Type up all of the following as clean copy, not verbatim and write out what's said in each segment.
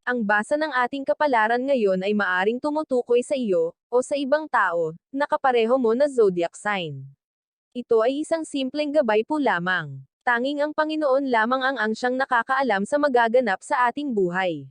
Ang basa ng ating kapalaran ngayon ay maaring tumutukoy sa iyo, o sa ibang tao, na kapareho mo na zodiac sign. Ito ay isang simpleng gabay po lamang. Tanging ang Panginoon lamang ang siyang nakakaalam sa magaganap sa ating buhay.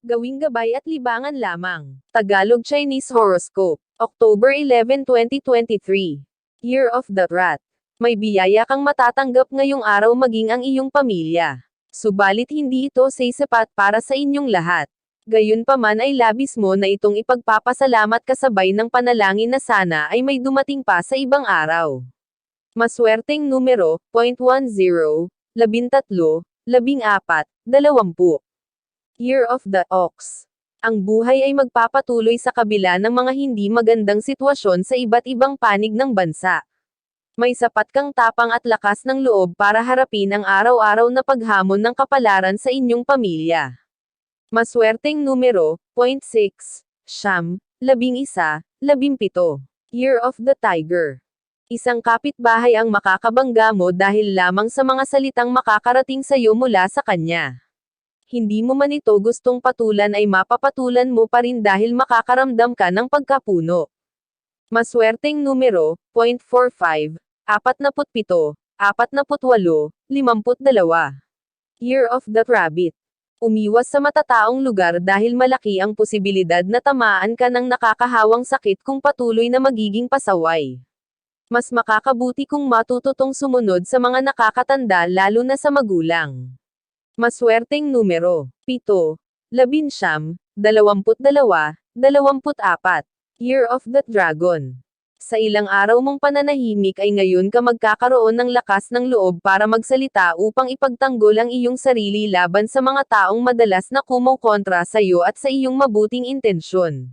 Gawing gabay at libangan lamang. Tagalog Chinese Horoscope. October 11, 2023. Year of the Rat. May biyaya kang matatanggap ngayong araw maging ang iyong pamilya. Subalit hindi ito sapat para sa inyong lahat. Gayunpaman ay labis mo na itong ipagpapasalamat kasabay ng panalangin na sana ay may dumating pa sa ibang araw. Maswerteng numero, 0.10, 13, 14, 20. Year of the Ox. Ang buhay ay magpapatuloy sa kabila ng mga hindi magandang sitwasyon sa iba't ibang panig ng bansa. May sapat kang tapang at lakas ng loob para harapin ang araw-araw na paghamon ng kapalaran sa inyong pamilya. Maswerteng numero, 0.6, 11, 17. Year of the Tiger. Isang kapitbahay ang makakabangga mo dahil lamang sa mga salitang makakarating sa iyo mula sa kanya. Hindi mo man ito gustong patulan ay mapapatulan mo pa rin dahil makakaramdam ka ng pagkapuno. Maswerteng numero, 0.45, 47, 48, 52. Year of the Rabbit. Umiwas sa matataong lugar dahil malaki ang posibilidad na tamaan ka ng nakakahawang sakit kung patuloy na magiging pasaway. Mas makakabuti kung matututong sumunod sa mga nakakatanda lalo na sa magulang. Maswerteng numero, 7, 11, 22, 24. Year of the Dragon. Sa ilang araw mong pananahimik ay ngayon ka magkakaroon ng lakas ng loob para magsalita upang ipagtanggol ang iyong sarili laban sa mga taong madalas na kumokontra sa iyo at sa iyong mabuting intensyon.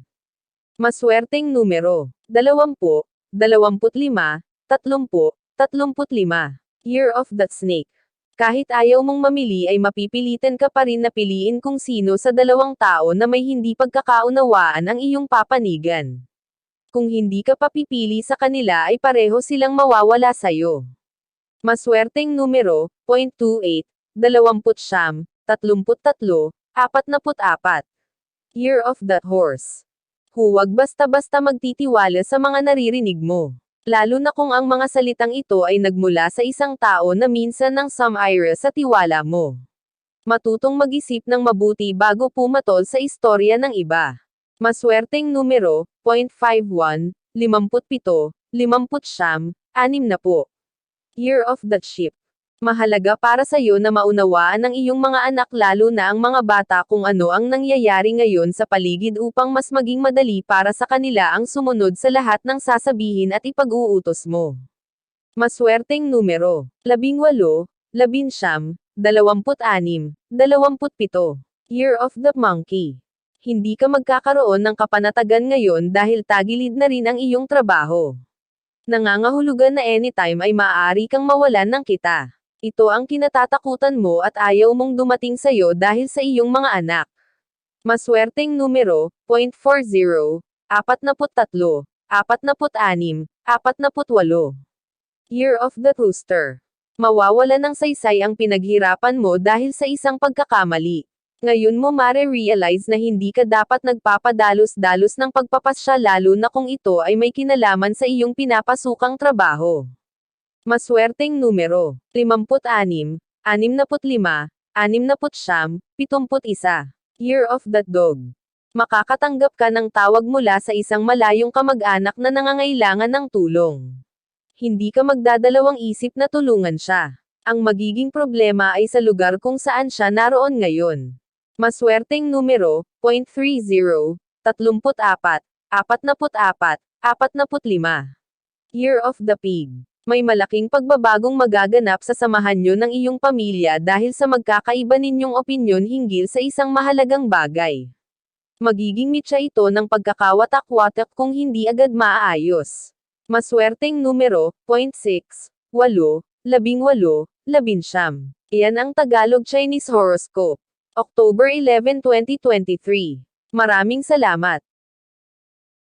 Maswerteng numero, 20, 25, 30, 35. Year of the Snake. Kahit ayaw mong mamili ay mapipilitan ka pa rin na piliin kung sino sa dalawang tao na may hindi pagkakaunawaan ang iyong papanigan. Kung hindi ka papipili sa kanila ay pareho silang mawawala sa'yo. Maswerteng numero, 0.28, 20, 33, 44. Year of the Horse. Huwag basta-basta magtitiwala sa mga naririnig mo. Lalo na kung ang mga salitang ito ay nagmula sa isang tao na minsan nang sumira sa tiwala mo. Matutong mag-isip ng mabuti bago pumatol sa istorya ng iba. Maswerteng numero, 0.51, 57, 50, 60. Year of the Sheep. Mahalaga para sa iyo na maunawaan ng iyong mga anak lalo na ang mga bata kung ano ang nangyayari ngayon sa paligid upang mas maging madali para sa kanila ang sumunod sa lahat ng sasabihin at ipag-uutos mo. Maswerteng numero, 18, 19, 26, 27. Year of the Monkey. Hindi ka magkakaroon ng kapanatagan ngayon dahil tagilid na rin ang iyong trabaho. Nangangahulugan na anytime ay maaari kang mawalan ng kita. Ito ang kinatatakutan mo at ayaw mong dumating sa iyo dahil sa iyong mga anak. Maswerteng numero, 0.40, 43, 46, 48. Year of the Rooster. Mawawala ng saysay ang pinaghirapan mo dahil sa isang pagkakamali. Ngayon mo mare-realize na hindi ka dapat nagpapadalos-dalos ng pagpapasya lalo na kung ito ay may kinalaman sa iyong pinapasukang trabaho. Maswerteng numero, 56, 65, 69, 71. Year of the Dog. Makakatanggap ka ng tawag mula sa isang malayong kamag-anak na nangangailangan ng tulong. Hindi ka magdadalawang isip na tulungan siya. Ang magiging problema ay sa lugar kung saan siya naroon ngayon. Maswerteng numero, 0.30, 34, 44, 45. Year of the Pig. May malaking pagbabagong magaganap sa samahan nyo ng iyong pamilya dahil sa magkakaiba ninyong opinyon hinggil sa isang mahalagang bagay. Magiging mitya ito ng pagkakawatak-watak kung hindi agad maaayos. Maswerteng numero, 0.6, 8, 18, 19. Iyan ang Tagalog Chinese Horoscope. October 11, 2023. Maraming salamat.